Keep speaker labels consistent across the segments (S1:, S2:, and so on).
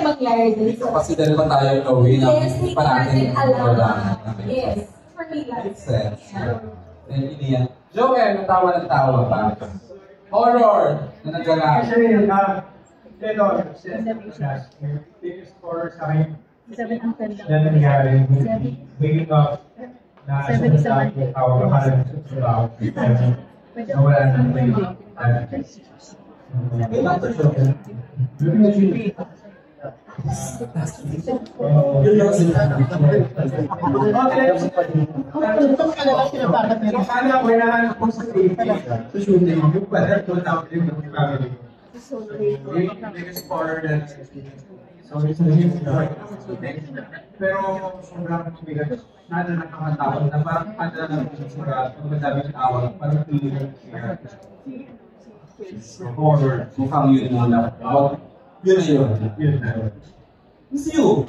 S1: mangyari din.
S2: Kasi dalawa tayo gawin ang
S1: Yes,
S2: hindi pa natin
S1: alam. Yes.
S2: Makes sense. Naiintindihan. Joel, natawa ng tawa pa. Horror na nagala.
S3: Actually, biggest horror sa akin, na nangyari, waking up, na sa yung tawag, akala ng trabaho, nawala ng may akala ko na ako sa TV, sa shooting, yung pala, tawag yung family. Biggest horror na pero sobrang bigat na nakakatakot na parang kada na sa pagkadami ng awal, parang feeling horror.
S2: Mukhang yun muna. Yun na yun. Miss you.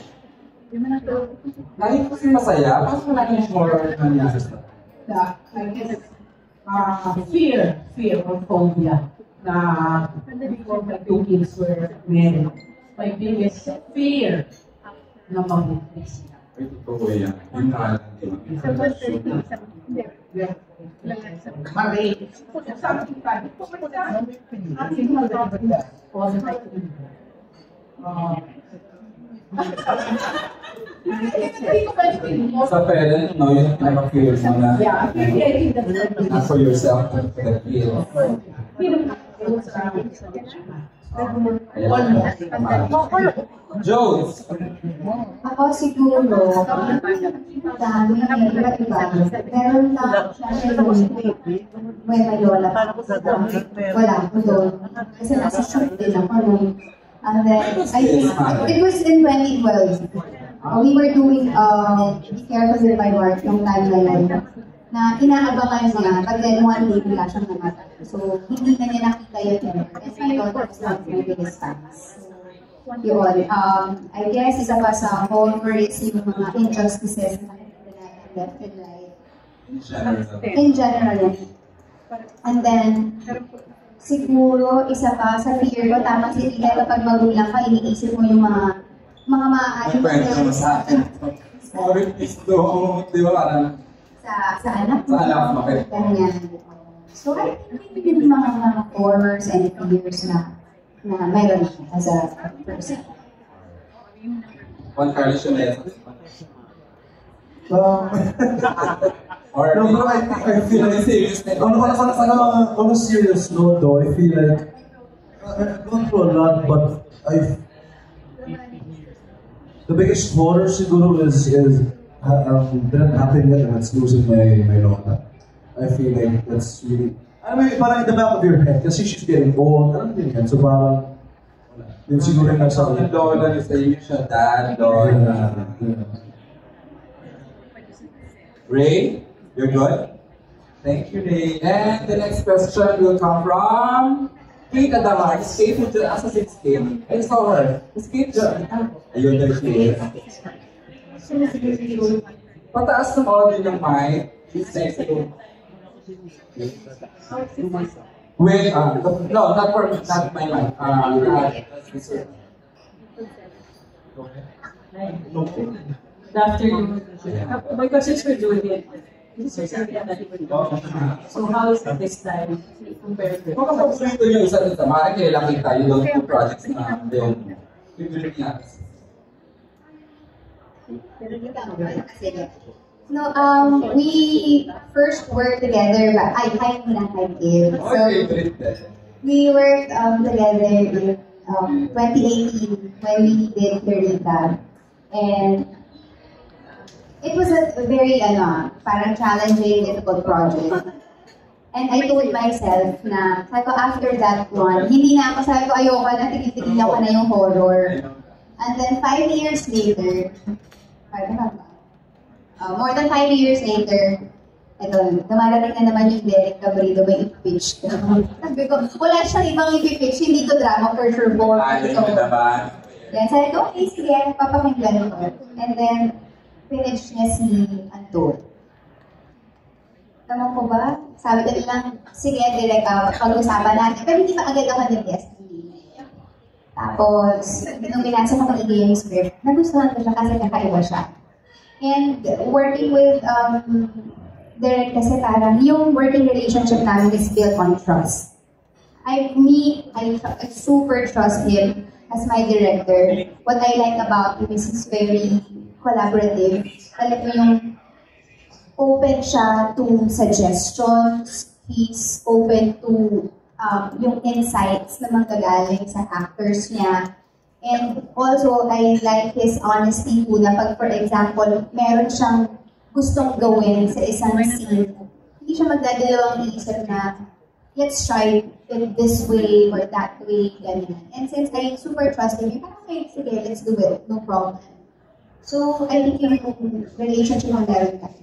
S2: Lagi kasi masaya. Bakit mo lagi yung horror na niya?
S4: I guess, fear or phobia. Before my two kids were married, my biggest fear na mabuklis na.
S2: Ay, totoo yan. Yung nakalang, di ba?
S4: Marriage. Something like
S2: Sa parent, no, yung pinaka-fear mo na for yourself, the feel. Jones!
S5: Ako siguro, dami iba-iba. Meron lang may lola pa. Wala ko doon. Kasi nasa shoot din ako noon. And then, I think, it was in 2012. We were doing Be Careful With My Work yung time na yun. Na inaabangan niya, but then one day bigla siyang namatay. So, hindi na niya nakita yun. And my daughter was not my biggest fans. Yun, I guess isa pa sa horror is yung mga injustices na left and right. In general. And then, siguro, isa pa sa fear ko, tama si Tita, kapag magulang ka, iniisip mo yung mga maaaring
S2: Pwede sa akin. Sorry, please don't. Di ba parang?
S5: Sa anak mo.
S2: Sa anak mo, okay.
S5: Ganyan. So, I think yung mga horrors and fears na mayroon siya as a person.
S2: Juan Carlos Yonesa. Or
S6: no, I feel like
S2: serious.
S6: On a serious note though, I feel like I've gone through a lot, but the biggest horror siguro is that happening yet, and it's losing my Lola. I feel like that's really, I mean, parang in the back of your head, kasi she's getting old, alam din yan, so parang, yun siguro yung nasa
S2: yung Lola is saying siya, Dad, Lola. Ray, you're good? Thank you, Ray. And the next question will come from Kate Adamar. Is Kate with the Assassin's Kate? I saw her. Is Kate the... Ayun, there she is. Pataas ng audio ng mic. She's next to... Wait, no, not my mic.
S7: Good afternoon. My question is for Juliet. So how is it this time compared to...
S2: Kung kapag yung isa dito, makakilala kita yung two projects na yung Pilipinas.
S5: No, we first worked together, but I did. So, we worked together in 2018 when we did Eureka. And it was a very parang challenging, difficult project. And I told myself na, sabi ko, after that one, hindi na ako, sabi ko, ayoko na, tigil-tigil ako na yung horror. And then 5 years later, more than 5 years later, ito, dumarating na naman yung Derek Cabrero, may i-pitch. Sabi ko, wala siyang ibang i-pitch, hindi to drama for sure. Then sabi ko, okay, sige, papakinggan ko. And then, pinitch niya si Anton. Tama ko ba? Sabi ko lang, sige, direct pag-usapan natin. Pero hindi pa agad ako nag-guest. Tapos, nung binasa ko maigi yung script, nagustuhan ko siya kasi kakaiba siya. And working with Direk kasi parang yung working relationship namin is built on trust. I super trust him as my director. What I like about him is he's very collaborative. Alam mo yung open siya to suggestions. He's open to yung insights na manggagaling sa actors niya. And also, I like his honesty po na pag, for example, meron siyang gustong gawin sa isang scene, hindi siya magdadalawang isip na, let's try it this way or that way, ganyan. And since I super trust him, parang okay, sige, let's do it, no problem. So, I think yung relationship ang meron tayo.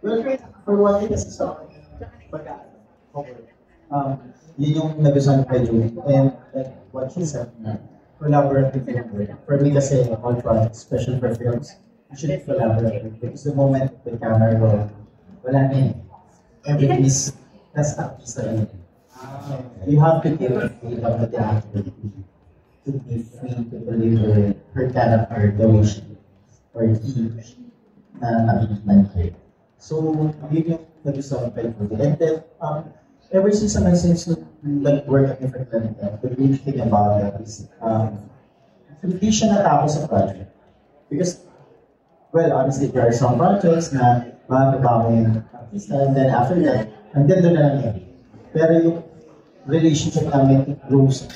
S8: Well, for one thing kasi yun yung nagustuhan ko kay Julie. And like what she said, collaborative work. For me kasi, all projects, especially for films, you should collaborate. Because the moment the camera roll, wala na yun. Everything is, that's not piece of it. You have to give freedom to the actor to be free to deliver her character the way she or he na nakikita niya. So, yun yung nagustuhan ko kay Julie. And then, ever since I since like work at different level, the great thing about that is hindi siya natapos sa project. Because, well, honestly, there are some projects na makakaba mo yung artista, and then after that, hanggang doon na lang yun. Pero yung relationship namin, it grows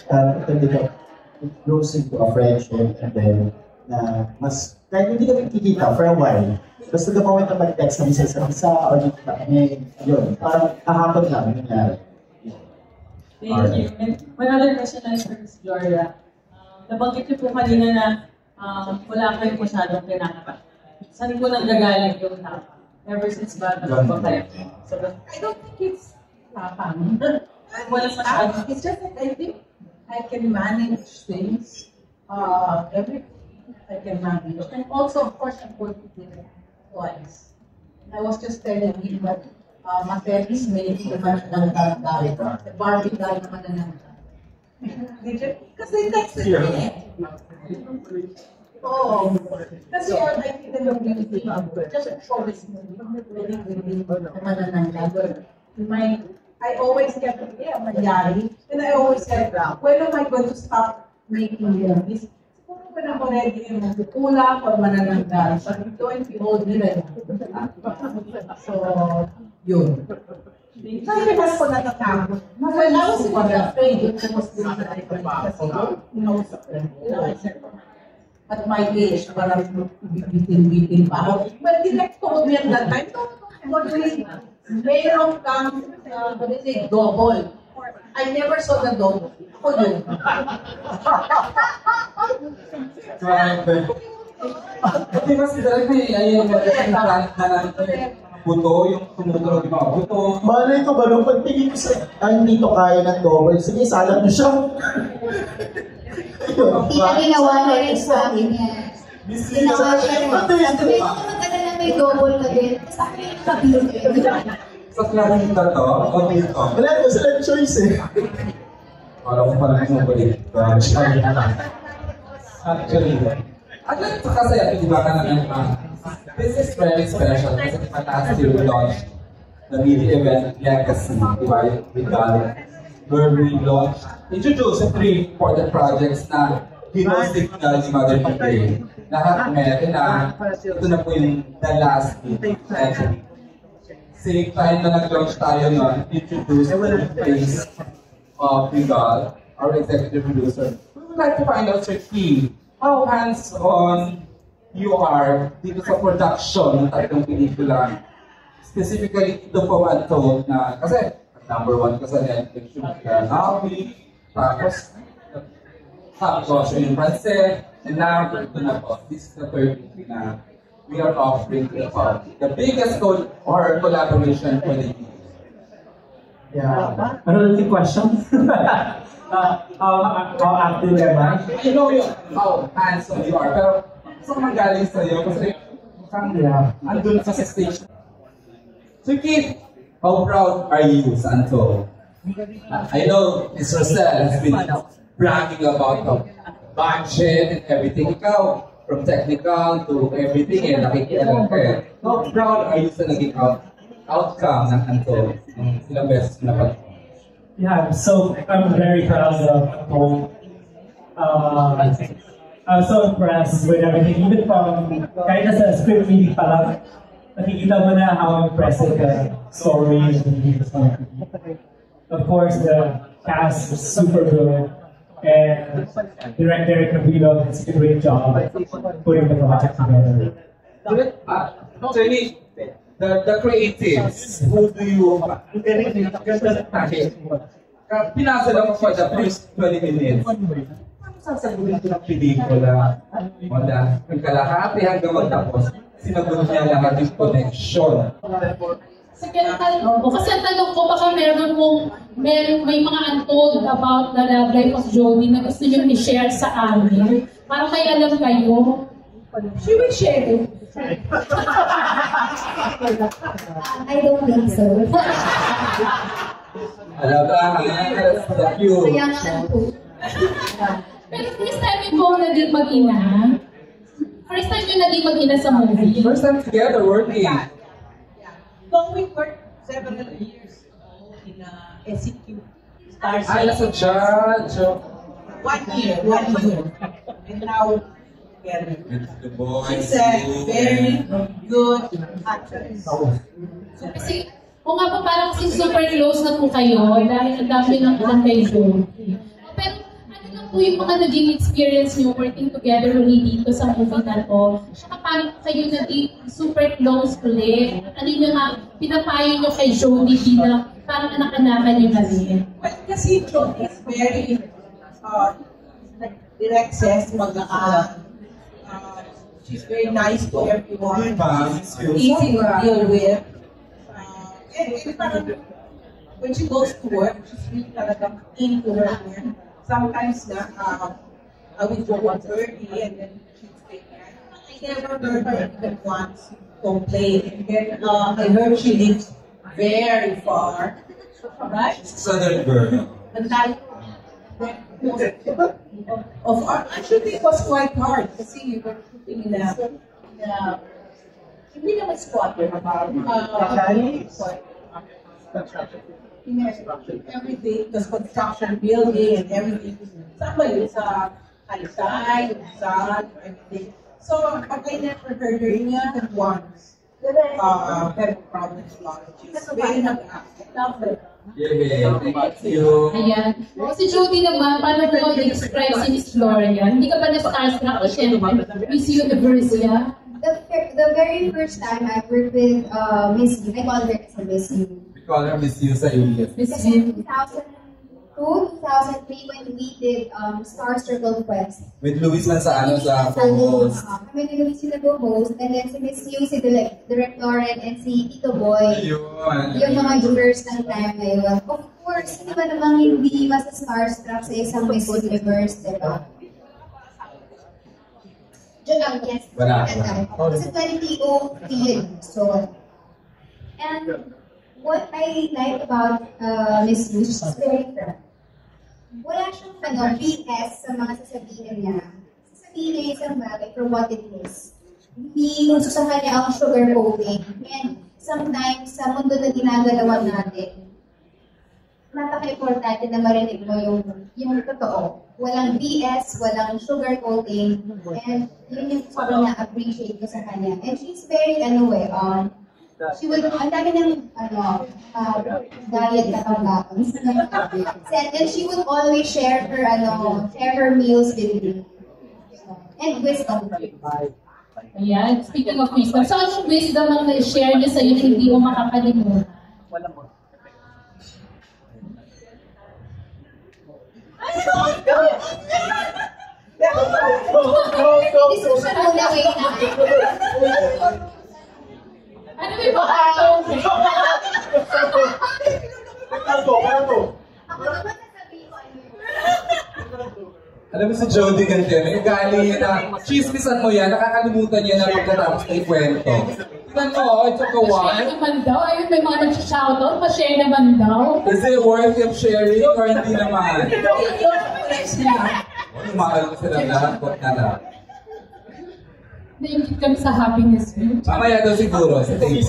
S8: into a friendship, and then, na mas, kahit hindi kami kikita for a while, basta the moment na mag-text kami sa isa or dito na kami, yun, parang kahapon lang nangyari.
S7: Thank you. And my other question is for Ms. Gloria. Nabanggit niyo po kanina na wala kayong masyadong pinakapa. Saan po nanggagaling yung tapa? Ever since bata pa kayo? So,
S4: I don't think it's tapang.
S7: wala masyadong.
S4: It's just that I think I can manage things. Everything I can manage. And also, of course, I'm working with twice. I was just telling him that Matelis made naman ng Barbie guy naman na nanta. Did you? Kasi texted me. Oh, kasi I think the movie just before this movie, I always kept mangyari, and I always said, when am I going to stop making movies? Siguro pa na ready yung kulang or manananggal, but ito and behold nila yun. So, yun. Kasi naman po natatakot. Well, I was really afraid it was doing that I could kasi, I said, at my age, parang bitin-bitin pa ako. Well, direct told me at that time, no, mayroon kang, what is it, double. I never saw the double. Ako yun.
S2: Kasi mas direct ayun, buto, yung tumutunog yung mga buto.
S8: Malay ko ba, nung pagtingin ko sa, dito kaya ng double, sige, salat niyo siya.
S5: Ginawa na rin sa akin yan. Ginawa siya rin. Sabi ko, magkata na may double ka din. Sabi ko, sabi
S2: Sa klasita to, o dito?
S8: Wala ko sila choice eh.
S2: Wala ko parang mabalik. Actually, at lang sa kasaya, di ba ka naman, this is very special kasi last year we launched the media event Legacy, di ba, with Garlic, where we launched, introduced 3 important projects na pinosignal ni Mother Mary. Lahat meron na, ito na po yung the last bit. Same time na nag-launch tayo nun, introduce the face of Regal, our executive producer. We would like to find out, Sir Key, how hands-on you are dito sa production ng tatlong pelikula. Specifically, ito po Untold na, kasi #1 ka sa Netflix yung Naomi, tapos yung Francais, and now ito na po. This is the third movie na we are offering to the public. The biggest horror collaboration for the year.
S3: Yeah. Another question? How active am I?
S2: I know how handsome you are, pero saan magaling sa'yo? Kasi andun sa stage. So Keith, how proud are you sa Untold? I know Ms. Rosel has been bragging about the budget and everything. Ikaw, from technical to everything, nakikialam ka eh. How proud are you sa naging outcome ng Antol? Ilang beses na pag
S3: Yeah, I'm very proud of Antol. I'm so impressed with everything, even from kahit sa script reading pa lang, nakikita mo na how impressive the story and the movie is going to be. Of course, the cast is super good, and director Eric Navilo did a great job putting the project together.
S2: Jenny, the creatives, who do you, pinasa lang for the first 20 minutes. Ano sasagutin ko ng pelikula? Wala, ang kalahati hanggang magtapos, sinagot niya lahat yung connection.
S9: Second tanong ko, kasi ang tanong ko baka may mga untold about the love life of Jody na gusto nyo i-share sa amin. Parang may alam kayo.
S4: She will share it.
S5: I don't think so.
S2: Alam ba, that's you.
S5: Kaya nga po.
S9: Pero first time yung po naging mag-ina. First time yung naging mag-ina sa movie.
S2: First time together working.
S4: So we worked several years in SCQ. Stars.
S2: Ay, nasa judge.
S4: 1 year. And now, together.
S2: The boys.
S4: She's a very good actress.
S9: Kasi, kung nga po parang kasi super close na po kayo dahil ang dami ng alam kay Jody. Pero ano lang po yung mga naging experience nyo working together ulit dito sa movie na to? Saka paano kayo naging super close ulit? Ano yung mga pinapayo nyo kay Jody bilang parang anak-anakan nyo kasi?
S4: But kasi Jody is very direct says she's very nice to everyone. Easy to deal with. And parang when she goes to work, she's really talagang into her work. Sometimes I will go 1:30 and then she'd stay there. I never heard her even once complain. And then I heard she lives very far. Right?
S2: Southern girl.
S4: And that of our, actually it was quite hard kasi we were shooting in hindi naman squatter about everything, because construction, building, and everything. Somebody sa Alisay, Rizal, everything. So, I never heard her even once. Have problems about it. She's very nag-active.
S2: Thank you.
S9: Ayan. Si Jody naman, paano mo i-describe si Miss Gloria? Hindi ka ba na-starstruck o siyempre? Miss Universe, yeah?
S5: The very first time I worked with Miss U, I call her as a Miss U.
S2: We call her Miss U sa UBS.
S5: Kasi in 2002, 2003, when we did Star Circle Quest.
S2: With Luis Manzano sa co-host.
S5: Kami ni Luis yung nag-host, and then si Miss U, si Directoren, and si Tito Boy. Yung mga viewers ng time na yun. Of course, hindi ba namang hindi masa-starstruck sa isang Miss Universe, diba? Yes.
S2: Wala.
S5: Kasi 2003 yun. So, and what I like about Miss Lu, she's very frank. Wala siyang BS sa mga sasabihin niya. Sasabihin niya isang bagay for what it is. Hindi gusto sa kanya ang sugar coating. And sometimes, sa mundo na ginagalawan natin, napaka-importante na marinig mo yung totoo. Walang BS, walang sugar coating, and yun yung sobrang na-appreciate ko sa kanya. And she's very, she will, ang dami ng, diet na pang-bakon. And she will always share her meals with me. And wisdom.
S9: Ayan, speaking of wisdom, so anong wisdom ang na-share niya sa'yo na hindi mo makakalimutan?
S5: Discussion muna, wait na.
S9: Ano may mga
S2: Alam mo si Jody ganito, may ugali na chismisan mo yan, nakakalimutan niya na pagkatapos na ikwento. Tignan mo, it took a
S9: Pa-share
S2: while.
S9: naman daw. Ayun, may mga nag-shoutout. Pa-share naman daw.
S2: Is it worthy of sharing or hindi naman? Mahal ko sila lahat, huwag na lang.
S9: Naingit kami sa happiness view.
S2: Mamaya daw siguro, sa table.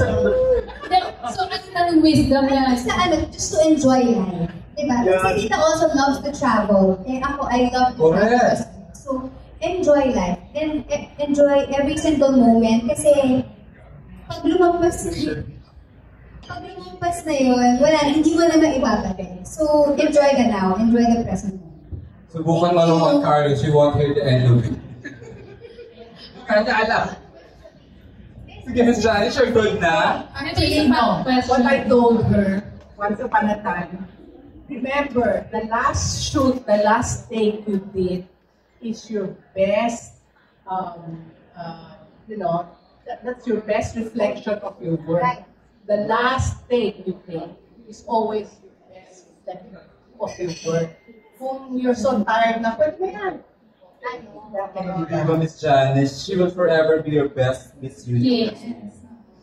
S9: So, ano na ng wisdom na?
S5: Sa just to enjoy life. Diba? Kasi Tita also loves to travel. Eh ako, I love to travel.
S2: Correct.
S5: So, enjoy life. And enjoy every single moment. Kasi, pag lumampas na yun, wala, hindi mo naman ibabalik. So, enjoy ka now. Enjoy the present moment.
S2: Subukan mo naman, Carlos, you won't hear the end of it. Kanya alam. Sige, Miss Janice, you're good na?
S4: Actually, no. What I told her, once upon a time, remember, the last shoot, the last take you did is your best, that's your best reflection of your work.
S5: Right.
S4: The last take you take is always your best reflection of your work. Kung you're so tired na, pwede na yan.
S2: Diba, Miss Janice, she will forever be your best Miss Universe.
S9: Yes.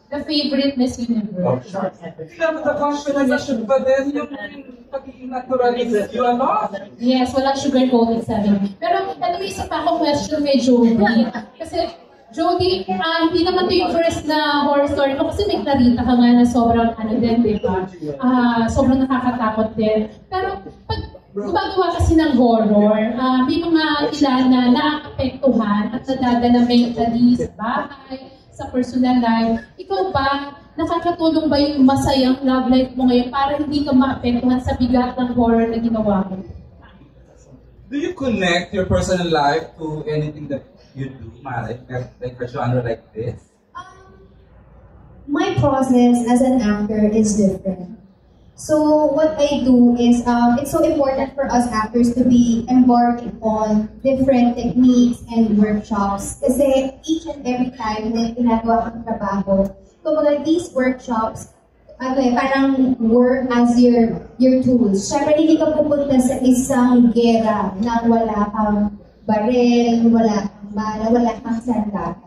S9: The favorite Miss Universe.
S2: The confidence ba din yung pagiging naturalist you ano?
S9: Yes, walang sugar-coated sabi. Pero ano, isa pa akong question kay Jody. Kasi Jody, hindi naman ito yung first na horror story ko kasi may Clarita ka nga na sobrang ano din, di ba? Sobrang nakakatakot din. Pero pag gumagawa kasi ng horror, may mga ilan na naapektuhan at nadadala mentally sa bahay, sa personal life. Ikaw ba, nakakatulong ba yung masayang love life mo ngayon para hindi ka maapektuhan sa bigat ng horror na ginawa mo?
S2: Do you connect your personal life to anything that you do, Mare? Like a genre like this?
S5: My process as an actor is different. So what I do is, it's so important for us actors to be embarking on different techniques and workshops. Kasi each and every time na ginagawa kang trabaho, kumbaga these workshops, parang work as your tools. Siyempre hindi ka pupunta sa isang gera na wala kang baril, wala kang bala, wala kang sandata.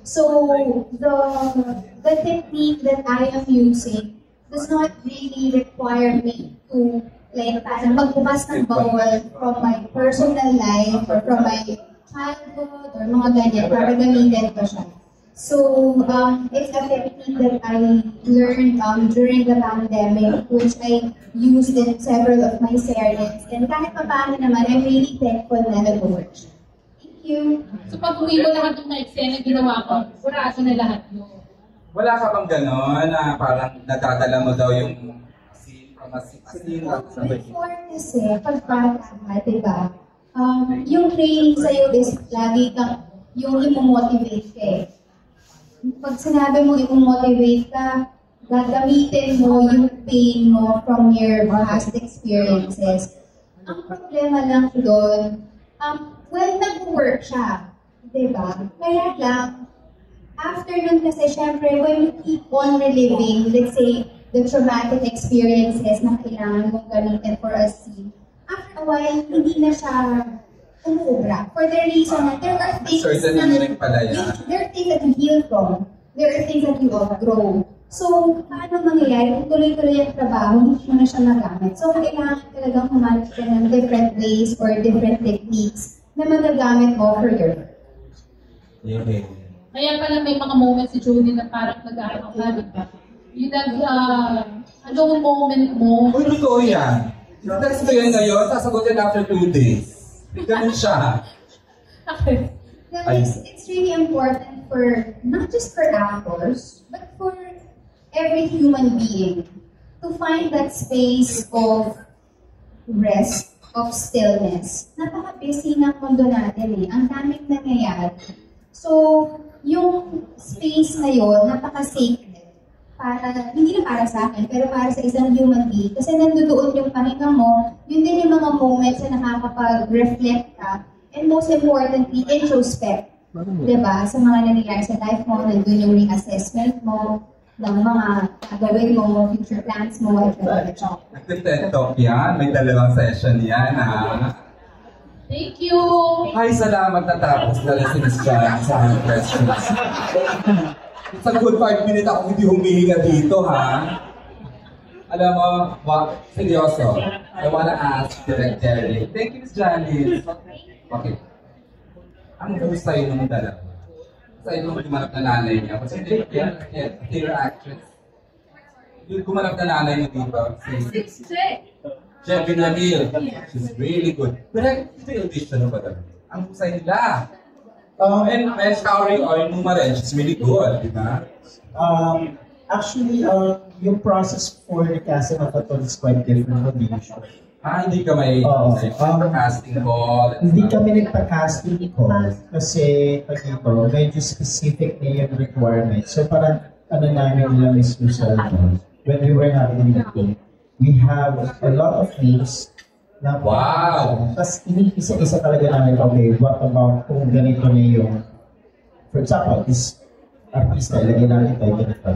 S5: So the technique that I am using does not really require me to parang magbukas ng bawal from my personal life or from my childhood or mga ganyan para gamitin ko siya. So, it's a technique that I learned during the pandemic, which I used in several of my series. And kahit pa paano naman, I'm really thankful na nag-work siya. Thank you.
S9: So pag uwi mo lahat ng na-eksena ginawa ko, puraso na lahat yun.
S2: Wala ka bang gano'n na parang nadadala mo daw yung scene from a scene?
S5: Before kasi, pag bata ka, diba? Yung training sa'yo is lagi kang yung imomotivate ka eh. Pag sinabi mo imomotivate ka, gagamitin mo yung pain mo from your past experiences. Ang problema lang doon, nag-work siya. Diba? Kaya lang, after nun kasi, syempre, when you keep on reliving, let's say, the traumatic experiences na kailangan mong gamitin for a scene, after a while, hindi na siya umubra. For the reason that there are things
S2: There
S5: are things that you heal from. There are things that you outgrow. So, paano mangyayari? Kung tuloy-tuloy ang trabaho, hindi mo na siya magamit. So, kailangan talagang humanap ka ng different ways or different techniques na magagamit mo for your work.
S2: Yeah.
S9: Kaya pala may mga moments si Jody na parang nag-aaral ka, di ba? Yung alone moment mo.
S2: Uy, totoo yan. Text mo yan ngayon, sasagutin after 2 days. Ganun siya.
S9: Okay.
S5: It's really important for, not just for actors, but for every human being to find that space of rest, of stillness. Napaka-busy ng mundo natin eh. Ang daming nangyayari. So, yung space na yun, napaka-sacred. Hindi na para sa akin, pero para sa isang human being. Kasi nandoon yung pahinga mo, yun din yung mga moments na nakakapag-reflect ka. And most importantly, introspect. Diba? Sa mga nangyayari sa life mo, nandun yung reassessment mo, ng mga gagawin mo, future plans mo, etc.
S2: Nag-TED Talk yan, may 2 session yan ha.
S9: Thank you!
S2: Ay, salamat natapos na rin si Miss Jan sa mga questions. It's a good 5 minutes ako hindi humihinga dito, ha? Alam mo, seryoso. I wanna ask Direct Terry. Thank you, Miss Janice. Okay. Ang husay nung dalawa. Sa nung gumanap na nanay niya. Kasi hindi yan, theater actress. Yung gumanap na nanay niya dito. Si Jeff Binamil. She's really good. Direct, ito yung audition ba talaga? Ang husay nila. And Showering or Numa rin, she's really good, di ba?
S8: Actually, yung process for the casting of Aton is quite different from the usual.
S2: Hindi ka may casting call?
S8: Hindi kami nagpa-casting call kasi dito, medyo specific na yung requirement. So parang namin lang is result when we were having the meeting. We have a lot of names na tapos isa-isa talaga namin, okay, what about kung ganito na yung, for example, this artista, ilagay namin tayo ganito.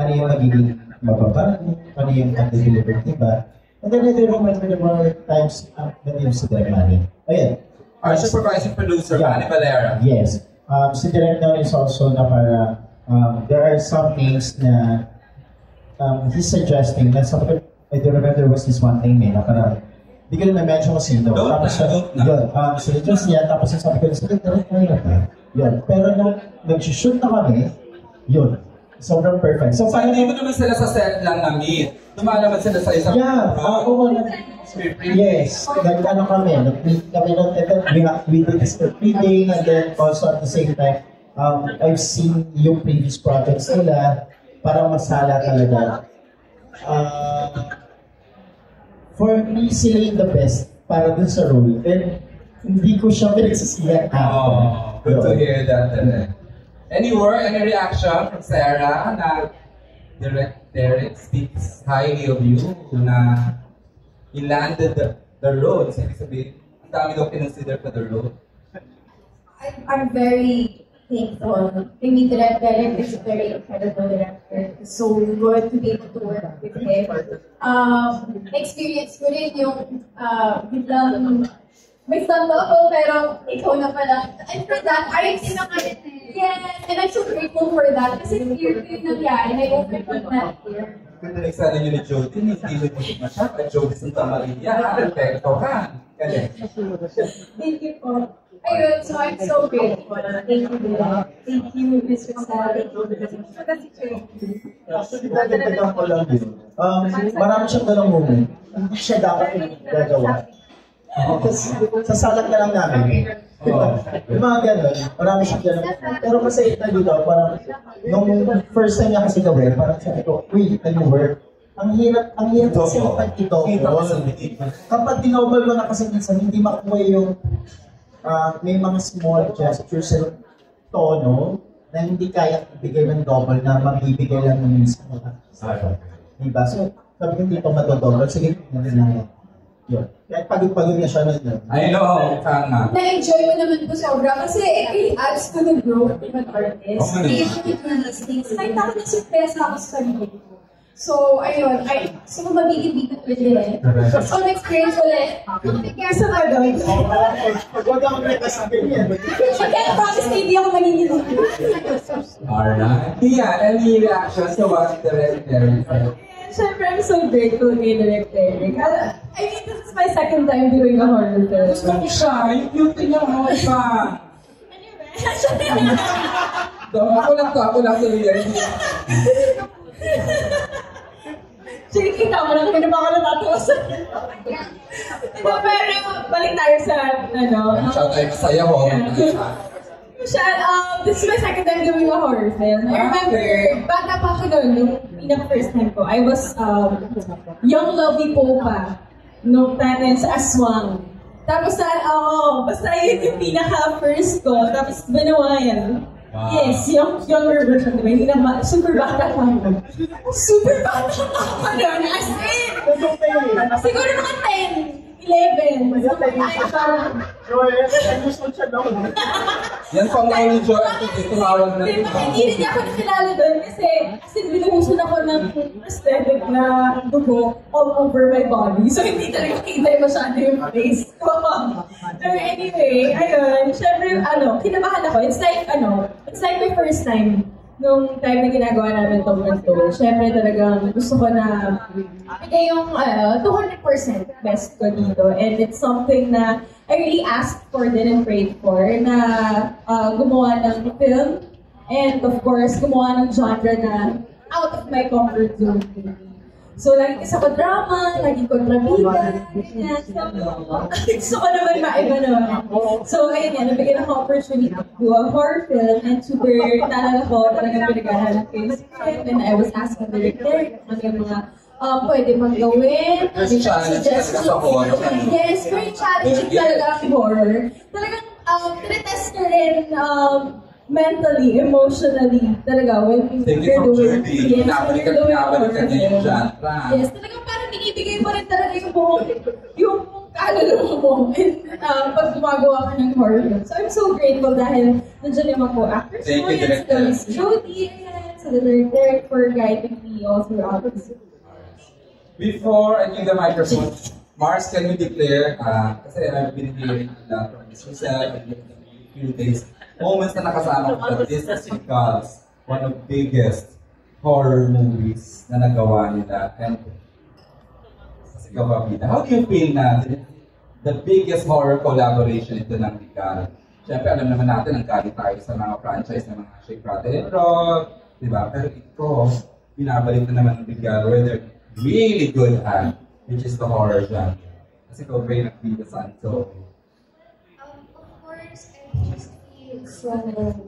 S8: Ano yung magiging mababa, ano yung mag-deliver, diba? And then I do remember the more times na din si Direk Manny. Ayan.
S2: Our supervising producer, Manny Valera.
S8: Yes. Si Direk Manny is also na para, there are some things na he's suggesting, na I do remember there was this one thing na parang, hindi ko na na-mention ko sino. Tapos yun, suggest niya, tapos sabi ko, Direk Manny yun. Pero nung nag-shoot na kami, yun. Sobrang perfect. So,
S2: hindi mo naman sila sa set lang na-meet. Lumalaman sila sa isang
S8: yes. Nag-ano kami, nag-meet kami ng we did this for reading and then also at the same time, I've seen yung previous projects nila para masala talaga. For me, sila yung the best para dun sa role. And hindi ko siya pinagsisiyan.
S2: Good to hear that. Any word, any reaction from Sarah na Derek speaks highly of you na he landed the role? Sabi sabihin, ang dami daw kinonsider for the role.
S5: I'm very thankful. I mean, Derek is a very incredible director. It's so good to be able to work with him. Experience ko rin yung biglang may stand ako, pero ikaw na pala. And for that, yes, and I'm so grateful for that. Kasi fear ko yung nangyari, I overcome that fear.
S2: Kung naliksana niyo ni Jody, hindi mo masyad. At Jody Santa Maria, perfecto ka.
S5: Thank you po. Ayun, so I'm so grateful. Thank you, Dila. Thank you, Mr. Sally.
S8: Actually, dagdagan ko lang din. Marami siyang ganang moment. Hindi siya dapat yung gagawa. Kasi sasalat na lang namin. Yung mga gano'n, marami siyang gano'n. Pero kasi ito dito, parang, nung first time niya kasi gawin, parang sabi ko, uy, nag-work. Ang hirap kasi pag ito. Kapag dinobal mo na kasi minsan, hindi makuha yung, may mga small gestures sa tono na hindi kaya ibigay ng double na mabibigay lang ng mismo. Diba? So, sabi ko dito matodobal. Sige, yun. Kahit pagod-pagod na siya nun.
S2: I know, tama.
S5: Na-enjoy mo naman po sobra kasi it really adds to the growth of an artist. Usually do these things. Kahit ako na-surpresa ako sa sarili ko. So, ayun. So, mabigil-bigil ulit. So, experience ulit. Kaya sa gagawin ko.
S8: Huwag akong nakasabi niya.
S5: Kaya promise na hindi ako magiging.
S2: Alright. Tia, any reactions to what the Derek said?
S7: Siyempre, I'm so grateful kay Direk Derek. I mean, this is my second time doing a horror film.
S2: Gusto ko siya, yung beauty niya, hot pa. Ako lang tuloy.
S7: Sige, kita mo lang, kaya baka natatawa sa pero, balik tayo sa,
S2: Siya tayo masaya ho.
S7: This is my second time doing a horror film. I remember, bata pa ako noon, yung pinaka-first time ko, I was young lovey po pa, nung tanan sa Aswang. Tapos, basta yun yung pinaka-first ko, tapos Banawayan.
S2: Wow.
S7: Yes, younger version, diba? Hindi na super bata pa ako. Super bata pa ako noon, as in! Siguro mga 10, 11.
S2: Yan pang nauli ni Joy, tumawag na rin.
S7: Hindi rin ako nakilala doon kasi binuhusan ako ng prosthetic na dugo all over my body. So hindi talaga kita masyado yung face ko. Pero anyway, ayun, syempre, kinabahan ako. It's like my first time nung time na ginagawa namin itong mentor, syempre talagang gusto ko na bigay yung 200% best ko dito. And it's something na I really asked for din and prayed for na gumawa ng film. And of course, gumawa ng genre na out of my comfort zone. So, lagi isa ko drama, lagi ko kontrabida, ganyan. Gusto ko naman maiba naman. So, ayun yan, nabigyan ako opportunity to do a horror film and super naalala ko talagang pinag-aaral ko yung script and I was asking the director ano yung mga pwede mong gawin.
S2: Challenge sa horror.
S7: Yes, very challenging talaga ang horror. Talagang tinetest ko rin mentally, emotionally, talaga, when you're doing, yes, when you're doing horror film. Yes, talagang parang binibigay mo rin talaga yung kaluluwa mo pag gumagawa ka ng horror film. So I'm so grateful dahil nandiyan yung mga co-actors
S2: Thank you, Director.
S7: Miss Jody, sa Derek for guiding me all throughout this.
S2: Before I give the microphone, Mars, can you declare, kasi I've been hearing a lot from Ms. Roselle in a few days, moments na nakasama ko that this is because one of the biggest horror movies na nagawa nila. And ikaw ba, Pita? How do you feel na the biggest horror collaboration ito ng Ligar? Siyempre, alam naman natin, ang galing tayo sa mga franchise ng mga Shake, Rattle, and Roll, di ba? Pero ito, binabalik na naman ng Ligar where they're really good at, which is the horror genre. Kasi ikaw ba yung nag-Pita saan? So,
S5: Of course, I just feel so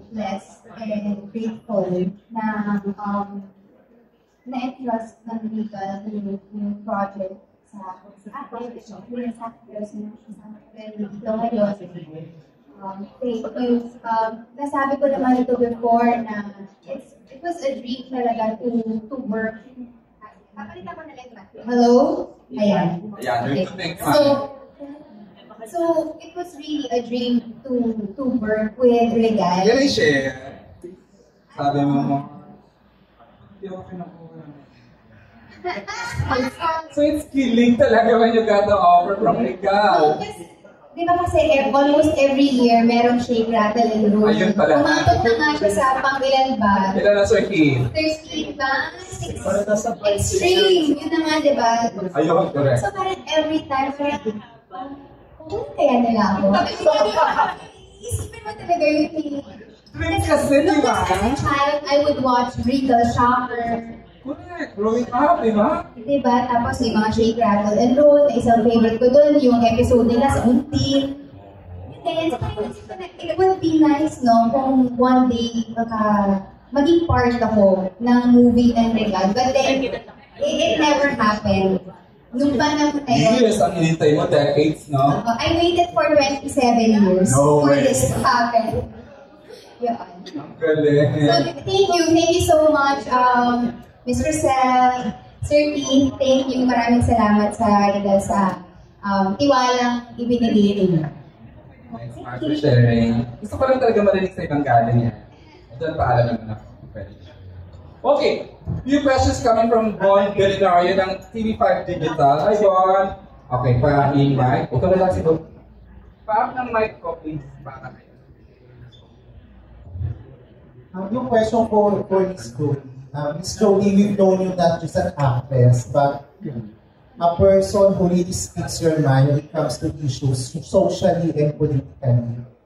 S5: blessed and grateful na na-entrust ng legal yung project sa akin. Yung sa akin, dito ngayon. Nasabi ko naman ito before na it was a dream talaga to work. Papalita ko na lang. Hello? Ayan.
S2: yeah,
S5: Okay. So it was really a dream to work with Regal.
S2: Yan ay share. Sabi mo, hindi ako pinakuha. So it's killing talaga when you got the offer from Regal.
S5: Di ba kasi almost every year merong Shake, Rattle, and Roll.
S2: Ayun pala.
S5: Umabot na nga siya sa pang-ilan ba?
S2: Ilan na, Sir Keith?
S5: 13 ba? Extreme! Yun na nga, di ba?
S2: Ayun, correct.
S5: So parang every time, parang, kung kaya nila ako? Isipin mo talaga yun.
S2: Dream kasi, di ba?
S5: As a child, I would watch Regal, Shocker.
S2: Correct. Growing up, di ba?
S5: Diba? Tapos yung mga Shake, Rattle, and Roll, isang favorite ko doon, yung episode nila sa Until. And it would be nice, no, kung one day maging part ako ng movie ng Regal. But then, it never happened. Nung panahon na yun,
S2: Years ang inintay mo, decades, no?
S5: I waited for 27 years
S2: No
S5: for
S2: way.
S5: this to happen. Yun.
S2: Ang galing.
S5: So, thank you so much, Ms. Roselle, Sir Keith, thank you. Maraming salamat sa tiwalang ibinigay ninyo.
S2: Thanks, Mark, for sharing. Gusto ko lang talaga marinig sa ibang galing yan. Diyan paalam naman ako. Okay, few questions coming from Bon Belinario ng TV5 Digital. Hi, Bon. Okay, pa-in mic. Ito na lang si Bon. Pa-up ng mic ko, please. Baka kayo.
S8: Yung question ko for Miss Jody. Miss Jody, we've known you not just an actress, but a person who really speaks your mind when it comes to issues socially and politically.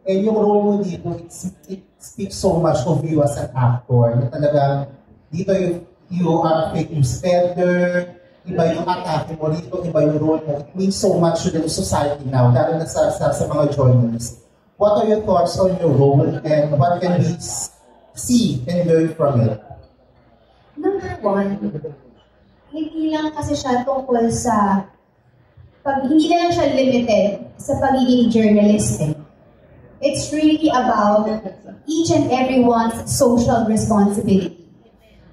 S8: And yung role mo dito, it speaks so much of you as an actor. Na talagang dito you are a fake news spreader, iba yung atake mo dito, iba yung role mo. It means so much to the society now, lalo na sa mga journalists. What are your thoughts on your role and what can we see and learn from it?
S5: Number one, hindi lang kasi siya tungkol sa hindi na lang siya limited sa pagiging journalist. It's really about each and everyone's social responsibility.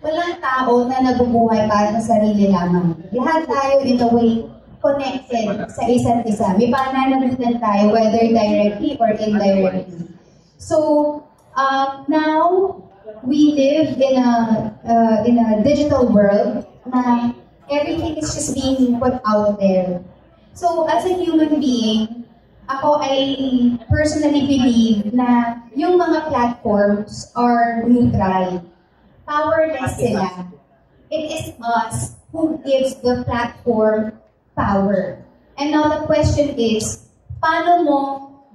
S5: Walang tao na nabubuhay para sa sarili lamang. Lahat tayo in a way connected sa isa't isa. May pananagutan tayo whether directly or indirectly. So, now, we live in a digital world na everything is just being put out there. So as a human being, ako I personally believe na yung mga platforms are neutral. powerless sila. It is us who gives the platform power. And now the question is, paano mo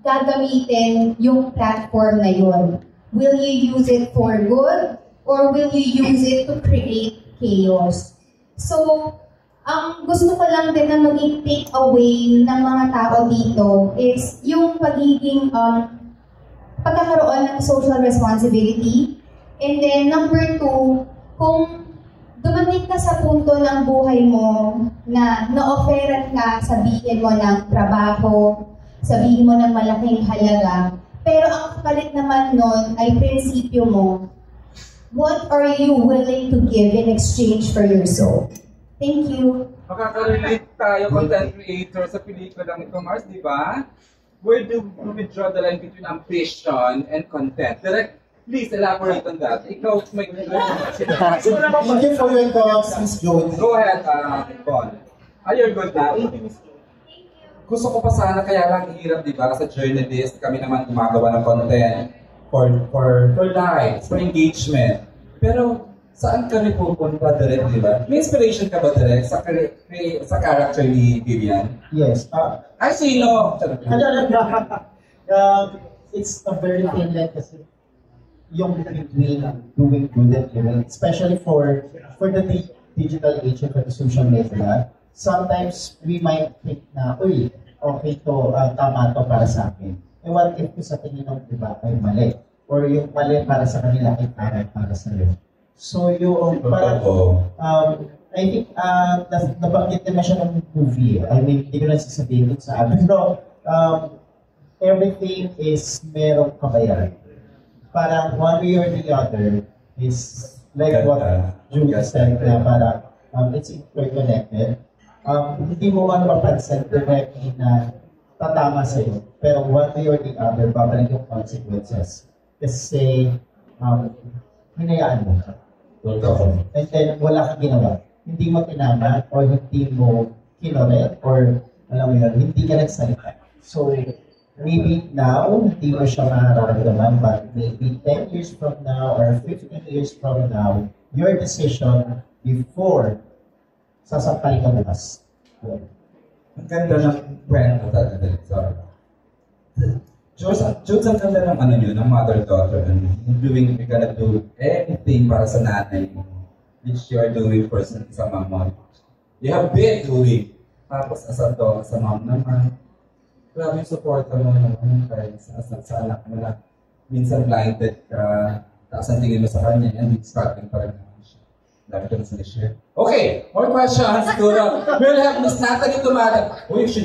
S5: gagamitin yung platform na yun? Will you use it for good or will you use it to create chaos? So, ang gusto ko lang din na maging take away ng mga tao dito is yung pagiging pagkakaroon ng social responsibility. And then number 2, kung dumating ka sa punto ng buhay mo na na-offeran ka, sabihin mo ng trabaho, sabihin mo ng malaking halaga, pero ang kapalit naman nun ay prinsipyo mo, what are you willing to give in exchange for your soul? Thank you.
S2: Makaka-relate tayo, content creator, sa pelikulang ito, Mars, di ba? Where do we draw the line between ambition and content? Direct, please elaborate on that. Ikaw, may
S8: Thank you for your thoughts, Miss Jody.
S2: Go ahead, Bon. You're good now. Gusto ko pa sana, kaya lang hirap, di ba? Sa journalist, kami naman gumagawa ng content for likes, for engagement. Pero, saan kami pupunta direct, di ba? May inspiration ka ba direct sa character ni Vivian?
S8: Yes.
S2: Ay, sino?
S8: It's a very thin line kasi yung between doing good and evil, especially for the digital age and for the social media. Sometimes we might think na, uy, okay to, tama to para sa akin. And what if sa tingin ng iba ay mali? Or yung mali para sa kanila ay para sa iyo. So yung parang, I think, nabanggit naman siya ng movie. I mean, hindi ko na sasabihin sa amin. Pero, everything is merong kabayaran. Parang one way or the other is like what Julia said na parang it's interconnected. Hindi mo man mapansin directly na tatama sa'yo. Pero one way or the other, babalik yung consequences. Kasi, hinayaan mo. And then, wala kang ginawa. Hindi mo tinama or hindi mo kinoret or alam mo yun, hindi ka nagsalita. So, maybe now, hindi mo siya mararamdaman, but maybe 10 years from now or 15 years from now, your decision before sasampal ka bukas.
S2: Ang ganda ng kwento talaga. Jules, ang ganda ng ano nyo, ng mother-daughter. You're gonna do anything para sa nanay mo, which you're doing for sa mama. You have been doing. Tapos sa mom naman. Grabe yung support mo naman kahit sa anak mo na minsan blinded ka, tapos ang tingin mo sa kanya, and it's starting pa rin naman siya. Dami ko na sa share. Okay, more questions. We'll have Miss Natalie Tumada. Uy, she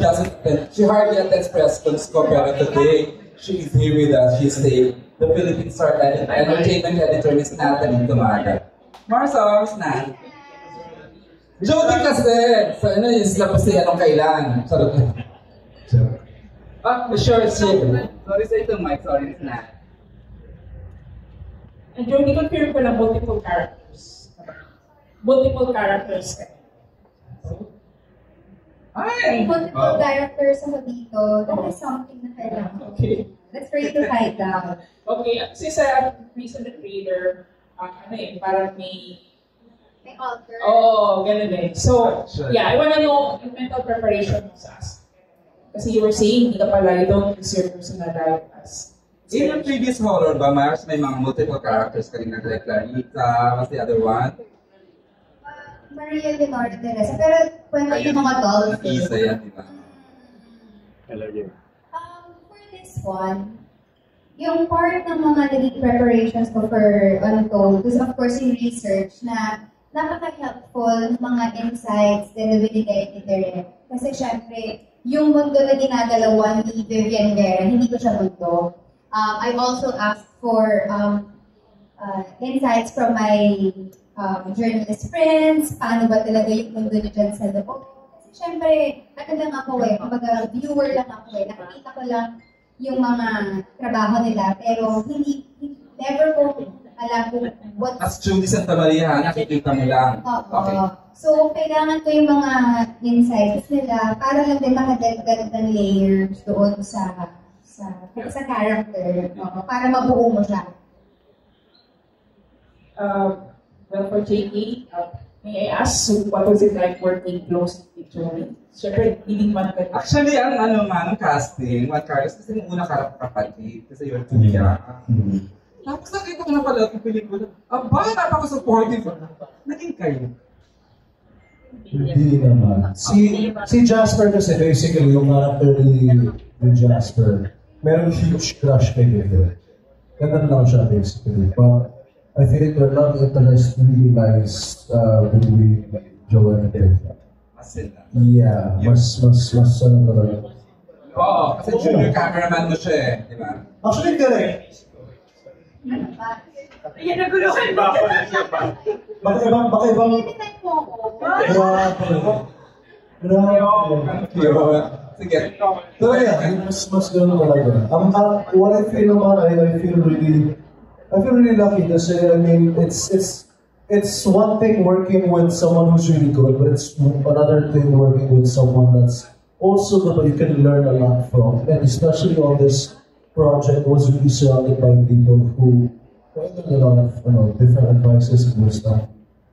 S2: hardly attends press cons ko, pero today, she is here with us. She's the Philippine Star Entertainment Editor, Miss Natalie Tumada. Marcos, Nat. Jody kasi! So, ano yung sila pa siya anong kailan? Sarap na. Sure, sorry sa itong mic, sorry, it's not.
S4: And Jody, confirm ko na multiple characters. Multiple characters.
S5: Ay! Multiple characters ako dito. That is something na kailangan.
S4: Okay.
S5: That's for you to fight down.
S4: Okay, kasi sa recent trailer, parang may
S5: alter.
S4: Oh, ganun eh. So, yeah, I wanna know yung mental preparation mo sa us. Kasi you were saying, hindi ka pala, you don't use your personal life as...
S2: In the previous horror ba, Mars, may mga multiple characters ka rin na like Clarita, what's the other one?
S5: Maria Leonardo Teresa, pero kwento yung mga dolls.
S2: Isa yan, di ba?
S5: For this one, yung part ng mga naging preparations ko for Untold, because of course yung research na napaka-helpful mga insights na binigay ni Derek. Kasi syempre, yung mundo na ginagalawan ni Vivian Vera, hindi ko siya mundo. I also asked for insights from my journalist friends, paano ba talaga yung mundo niya dyan sa loob. Kasi syempre, ano lang ako kumbaga viewer lang ako nakikita ko lang yung mga trabaho nila, pero never ko alam kung what...
S2: As Judy Santa Maria, nakikita mo lang. Okay.
S5: So, kailangan ko yung mga insights nila para lang din makadagdag ng layers doon sa character, para mabuo mo siya.
S10: Well, for JK, may I ask, so what was it like working close with Joey? Siyempre, hindi man ka.
S2: Actually, ang casting, Juan Carlos, kasi nung una kapatid, kasi yun, tumiya. Tapos nakita ko na pala yung pelikula, napaka-supportive. Naging kayo.
S6: Hindi naman. Si Jasper kasi basically yung character ni Jasper, meron huge crush kay David. Ganun lang siya basically. But I think the love interest really lies between Joel and David. Yeah, mas ano talaga.
S2: Oo, kasi junior cameraman mo siya eh, di ba?
S6: Actually, correct.
S10: Yan, naguluhan ba ako na siya ba?
S6: Baka ibang Grabe.
S2: Sige.
S6: Pero yeah, mas ganun talaga. What I feel naman, I feel really lucky kasi I mean, it's one thing working with someone who's really good, but it's another thing working with someone that's also good, but you can learn a lot from. And especially on this project, was really surrounded by people who got a lot of different advices and wisdom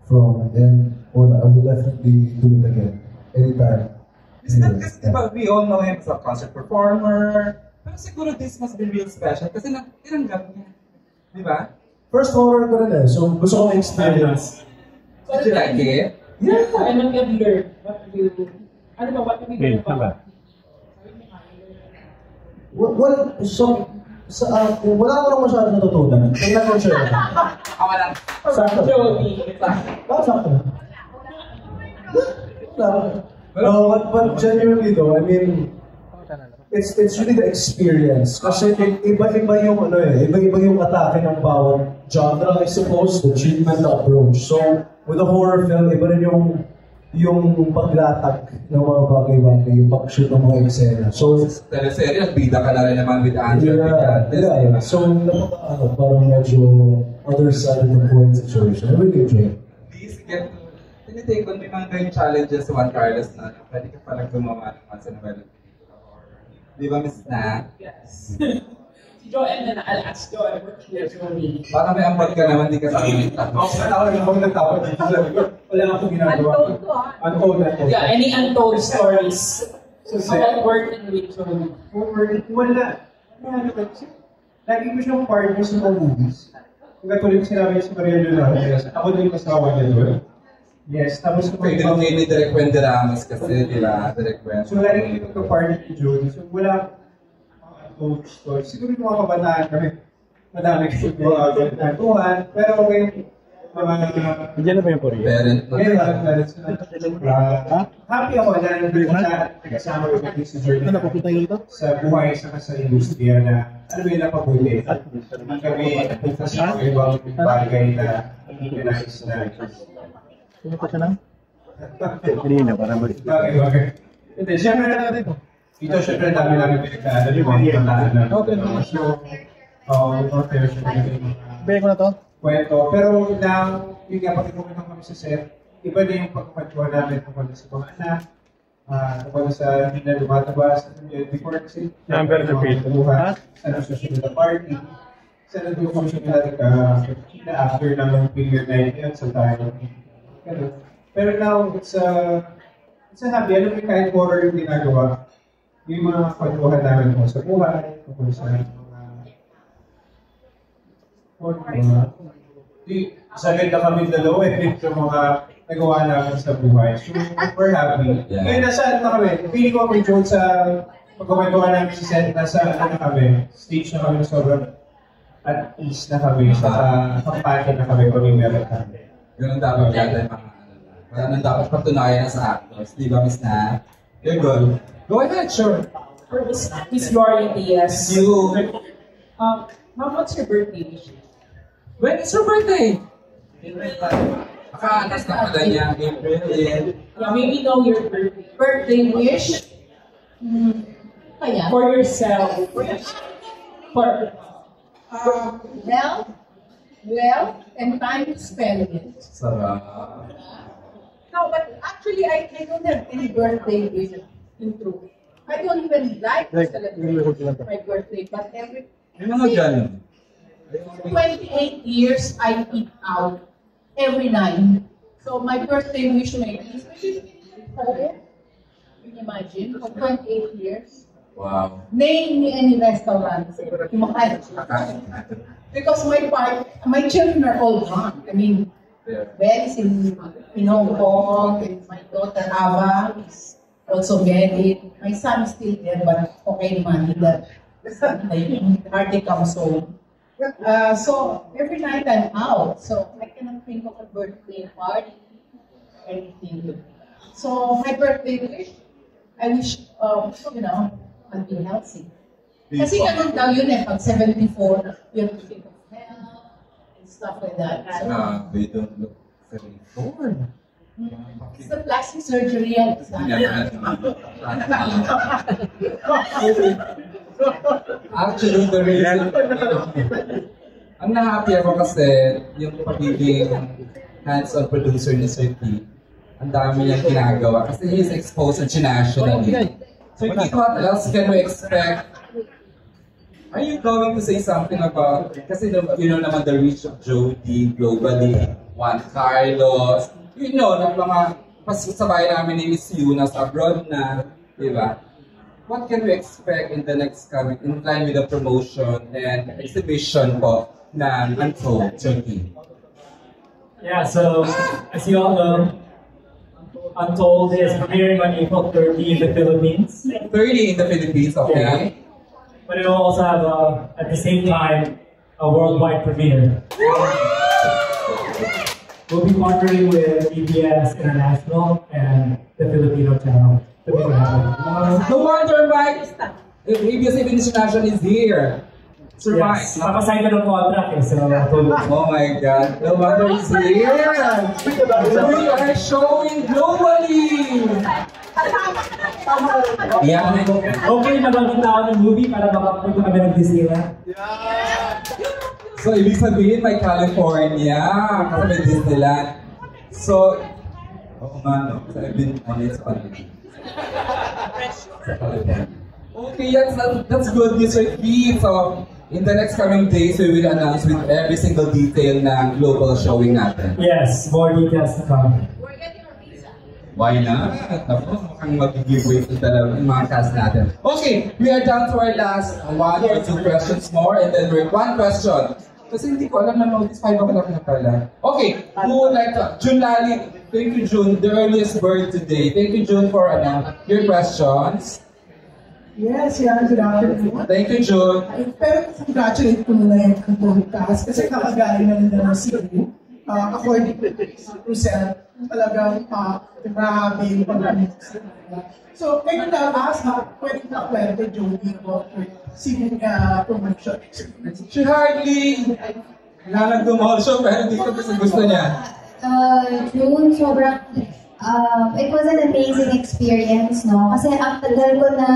S6: from. And I would definitely do it again, anytime.
S2: It's not kasi diba, we all know him as a concert performer, pero siguro this must be real special kasi tinanggap niya. Di ba?
S6: First horror ko rin eh, so gusto ko experience.
S2: Did you like it?
S10: Yeah. And then you learn what you, what you learn about.
S6: Well, so, wala ko lang masyadong natutunan. Tingnan ko siya.
S2: Ako lang.
S6: Sakto.
S10: Jody.
S6: Sakto. No, but genuinely though, I mean, it's really the experience. Kasi iba-iba yung iba-iba yung atake ng bawat genre, I suppose, the treatment, the approach. So, with a horror film, iba rin yung paglatag ng mga bagay-bagay, yung pag-shoot ng mga eksena. So,
S2: teleserye, bida ka na rin naman with Andrew.
S6: Yeah. So, parang medyo other side of the coin situation. I really enjoy it.
S2: Please get to, tinitake on may mga yung challenges sa Juan Carlos na pwede ka palang gumawa ng once in a while. Di ba, Miss Na?
S10: Yes. Si Joel na I'll ask Joel, what is Jody?
S2: Baka may ampot ka naman, di ka sa amin.
S6: Ako nagtapos dito. Wala akong ginagawa. Untold.
S10: Yeah, any untold stories about working with Jody?
S11: Wala. Lagi ko siyang partner sa mga movies. Kung katulad ko sinabi niya sa Maria Leonardo, ako din kasawa niya doon. Yes, tapos
S2: Pwede mo kayo ni Direk Wendy Ramos kasi, di ba? Direk Wendy.
S11: So, lagi ko magka-partner ni Jody. So, wala untold stories. Siguro yung mga kabataan kami, madami kasi mga kwentuhan. Pero okay,
S12: Diyan na ba yung Korea?
S11: Happy ako na nagkasama ko si Jody sa buhay sa industriya na ano yung napabuti. Hindi kami punta sa ibang bagay na hindi nais na.
S12: Sino pa siya lang? Hindi na, parang balik.
S11: Bagay. Hindi, siyempre na dito. Dito, siyempre, dami namin pinagkaalan yung mga pantaan na. Okay, so, pero siyempre,
S12: Bigay ko na to?
S11: kwento. Pero yung nga, pati pumunta kami sa set, iba na yung pagkakwentuhan namin tungkol sa mga anak, tungkol sa hindi na lumatabas, before kasi,
S12: Number to page.
S11: sa susunod na party, sa nagtutuwa siya natin after ng figure night yun, sa tayo. Pero now, it's a happy. Alam mo, kahit horror yung ginagawa, yung mga kwentuhan namin kung sa buhay, kung sa sagad na kami dalawa sa mga nagawa namin sa buhay. So, we're happy. Ngayon, nasa na kami. Pili ko kami Joel sa pagkakwentuhan namin sa set, nasa na kami. Stage na kami na sobrang at ease na kami. Sa kampanya na kami kung meron kami.
S2: Ganun dapat yata yung mga ganun dapat patunayan sa actors. Di ba, Miss Na? You're good. Go ahead, sure.
S10: For Miss Gloria Diaz. Mom, what's your birthday wish?
S2: When is your birthday? Nakaanas na pala niya, April.
S10: Yeah, maybe know your birthday wish. For yourself.
S4: Well, and time to spend it.
S2: Sarap.
S4: No, but actually, I don't have any birthday wish in truth. I don't even like to celebrate my birthday, but every
S2: May mga ganun.
S4: 28 years I eat out every night. So my birthday wish maybe is can you imagine? For 28 years.
S2: Wow.
S4: Name me any restaurants. Because my children are all gone. I mean, Ben is in Hong Kong, and my daughter Ava is also married. My son is still there, but okay naman, he hardly comes home. So every night I'm out, so I cannot think of a birthday party, anything. So my birthday wish, I wish, I'll be healthy. Kasi ganun daw yun pag 74, you have to think of health and stuff like that. So,
S2: they don't look 74.
S4: It's the plastic surgery yan.
S2: Actually, the reason, ang na-happy ako kasi yung pagiging hands-on producer ni Sir Keith, ang dami niyang ginagawa kasi he's exposed internationally. So what else can we expect? Are you going to say something about, kasi you know naman the reach of Jody globally, Juan Carlos, you know, ng mga pasabay namin ni Miss Yu nasa abroad na, di ba? What can we expect in the next coming, in line with the promotion and exhibition po ng Untold Turkey?
S3: Yeah, so as you all know, Untold is premiering on April 30 in the Philippines.
S2: 30 in the Philippines, okay.
S3: Yeah. But it will also have, at the same time, a worldwide premiere. We'll be partnering with EBS International and the Filipino channel to make it happen.
S2: No wonder, Mike, EBS International is here. Sir
S3: Yes,
S2: Mike.
S3: nakasign na ng contract so...
S2: Oh my God, no wonder he's here. We are showing globally. Yeah.
S3: Okay na bang kita ako ng movie para makapunta kami ng Disneyland?
S2: So, ibig sabihin may California, kasi may Disneyland. So, oo nga, no? Kasi I've been on it sa California. Okay, yes, that's good news, Sir Keith. So, in the next coming days, we will announce with every single detail ng global showing natin.
S3: Yes, more details to come.
S2: Why not? Ako, mukhang mag-giveaway ito talaga yung mga cast natin. Okay, we are down to our last 1 or 2 questions more and then we're 1 question. Kasi hindi ko alam na notice 5 o'clock na pala. Okay, who would like to? June Lali, thank you June, the earliest bird today. Thank you June for your questions.
S13: Yes, yeah, good afternoon.
S2: Thank you June.
S13: Pero congratulate ko muna yung Untold cast kasi kakagaling na nila ng Cebu. According to Rosel, talagang grabe yung pag-alit sa kanila. So, kayo na ask pwede na kwento Jody about her Cebu promotion experience.
S2: She hardly nagdumol siya pero hindi ko kasi gusto niya.
S5: June, sobrang, it was an amazing experience, no? Kasi ang tagal ko na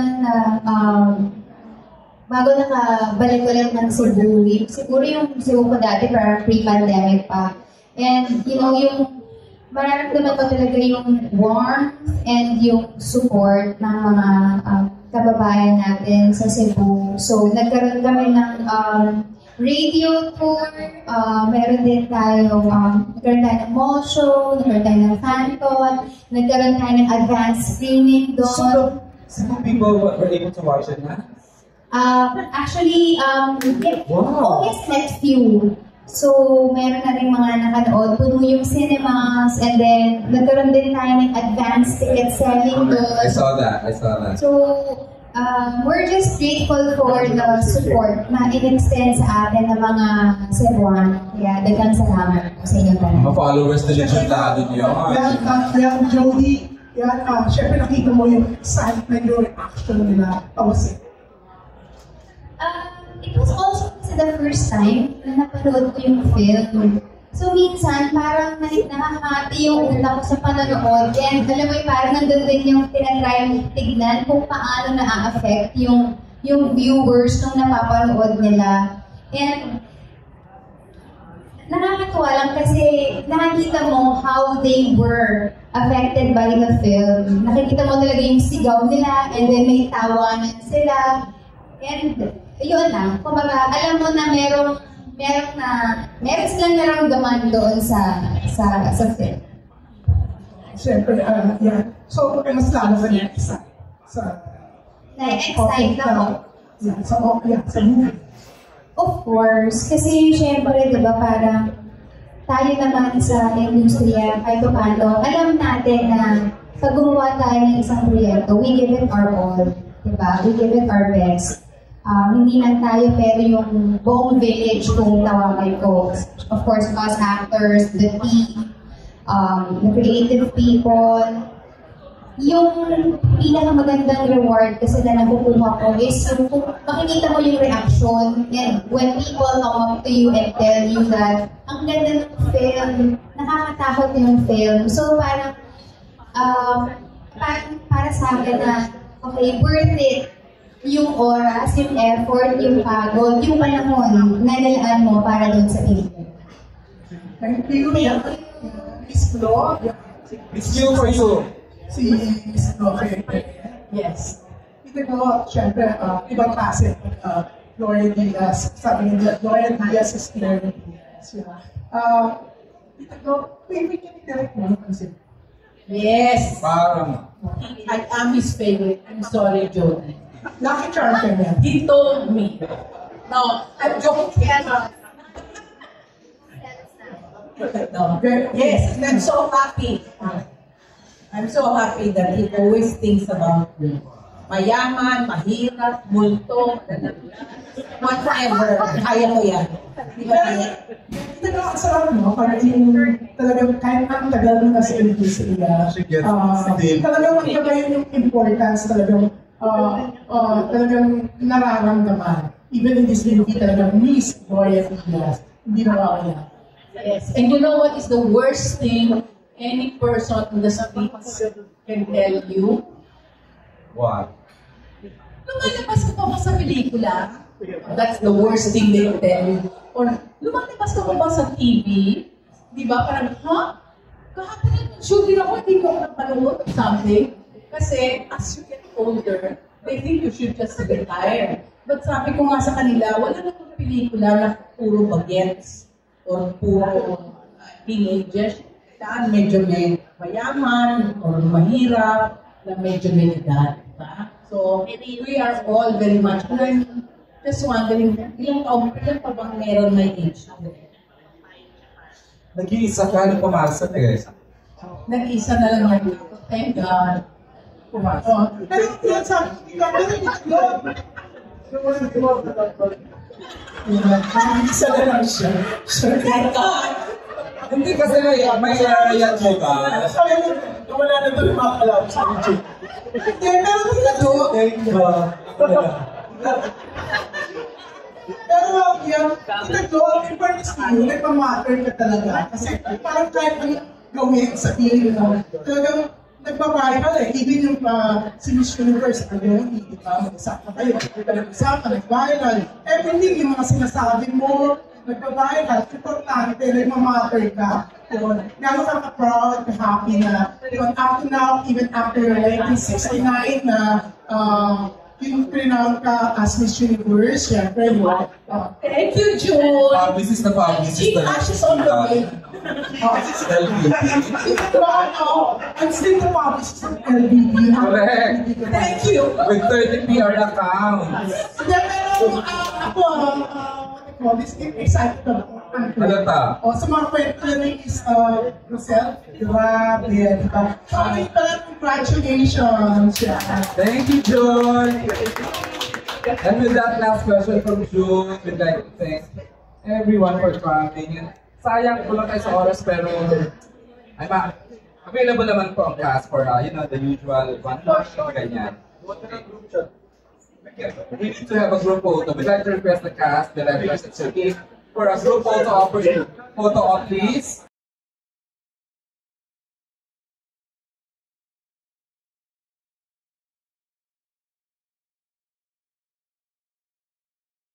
S5: bago nakabalik ulit ng Cebu, siguro yung Cebu ko dati parang pre-pandemic pa. And, you know, yung mararamdaman ko talaga yung warmth and yung support ng mga kababayan natin sa Cebu. So, nagkaroon kami ng radio tour, meron din tayo, nagkaroon tayo ng mall show, nagkaroon tayo ng fanton, nagkaroon tayo ng advanced screening doon.
S2: Some people were able to watch it na?
S5: Actually, always next few. So, meron na rin mga nakanood, puno yung cinemas, and then nagkaroon din tayo ng advanced ticket selling doon.
S2: I saw that.
S5: So, we're just grateful for the support na in-extend sa atin ng mga Cebuano. Kaya, dagang salamat po sa inyo talaga.
S2: Mga followers na legit lalo niyo.
S13: Kaya Jody, syempre nakita mo yung excitement, yung reaction nila.
S5: It was also the first time na napanood ko yung film. So minsan, parang nakakati yung una ko sa panonood. And alam mo yung parang nandun din yung tinatry tignan kung paano na-affect yung viewers nung napapanood nila. And nakakatuwa lang kasi nakikita mo how they were affected by the film. Nakikita mo talaga yung sigaw nila and then may tawanan sila. And yun lang, kumbaga, alam mo na meron silang naramdaman doon sa sa film?
S13: Siyempre, yeah. So, mas lalo ka niya isa sa...
S5: Na-excite na
S13: Yeah, sa movie.
S5: Of course, kasi syempre, di ba, parang tayo naman sa industriya, kahit paano, alam natin na pag gumawa tayo ng isang proyekto, we give it our all, di ba? We give it our best. Hindi lang tayo, pero yung buong village kung tawagin ko. Of course, us actors, the team, the creative people. Yung pinakamagandang reward kasi na nakukuha ko is yung makikita mo yung reaction and when people come up to you and tell you that ang ganda ng film, nakakatakot yung film. So parang para sa akin na okay, worth it yung oras, yung effort, yung pagod, yung panahon na nilaan mo para doon sa film.
S13: Thank you. Miss Flo.
S2: It's you for you.
S13: Si Miss Flo. Yes. Ito ko, syempre, ibang klase. Gloria Diaz. Sabi nila, Gloria Diaz is Gloria Diaz. Ito ko, we can direct mo.
S4: Yes.
S2: Parang.
S4: I am his favorite. I'm sorry, Joe.
S13: Lucky Charm ka niya.
S4: He told me. No, I'm joking. No. Yes, I'm so happy. I'm so happy that he always thinks about me. Mayaman, mahirap, multo, whatever. Kaya ko yan.
S13: Ito na ang sarap mo, parang yung talagang kahit ang tagal mo na sa industriya, talagang magkagayon yung importance, talagang nararamdaman. Even in this movie, talagang Miss Gloria Diaz, hindi nawawala.
S4: Yes, and you know what is the worst thing any person in the streets can tell you?
S2: What?
S4: Lumalabas ka pa ba sa pelikula? That's the worst thing they tell you. Or lumalabas ka pa ba sa TV? Di ba? Parang, ha? Kahapon yung shooting ako, hindi ko napanood or something. Kasi as you get older, they think you should just retire. But sabi ko nga sa kanila, wala na itong pelikula na puro bagets or puro teenagers. Saan medyo may mayaman or mahirap na medyo may edad. Diba? So, we are all very much, and I'm just wondering, ilang pa bang meron may age?
S2: Nag-iisa ka nung pumasok eh.
S4: Nag-iisa na lang yan. Thank God. Pumasok.
S13: Pero yan sa isa na lang siya.
S2: Hindi kasi may rayat mo ka.
S13: Sabi mo, wala na doon makakalaw sa YouTube. Pero ito, pero yan, ito, in fairness to you, nagmamatter ka talaga. Kasi parang kahit ang gawin, sabihin mo, talagang nagbabayad eh. Even yung si Miss Universe, hindi ka mag-usap na kayo. Nag-usap, nag-viral. Everything, yung mga sinasabi mo, nagbabayad, importante, nagmamatter ka. Gano'n ka proud, happy na, up to now, even after 1969 na yung renowned ka as Miss Universe, syempre,
S4: thank you, June!
S2: Publicist na publicist.
S4: Ashes on the way.
S13: I'm still the publicist of LBB.
S2: Correct.
S4: Thank you.
S2: With 30 PR accounts.
S13: Ako, excited na ako.
S2: Halata.
S13: O, sa mga kwento ni is Rosel, grabe, diba? Sorry pala, congratulations!
S2: Thank you, June! And with that last question from June, we'd like to thank everyone for coming. And sayang kulang tayo sa oras, pero available naman po ang cast for, the usual one-on-one, ganyan. We need to have a group photo. We'd like to request the cast, the directors, for a group photo, photo op, please.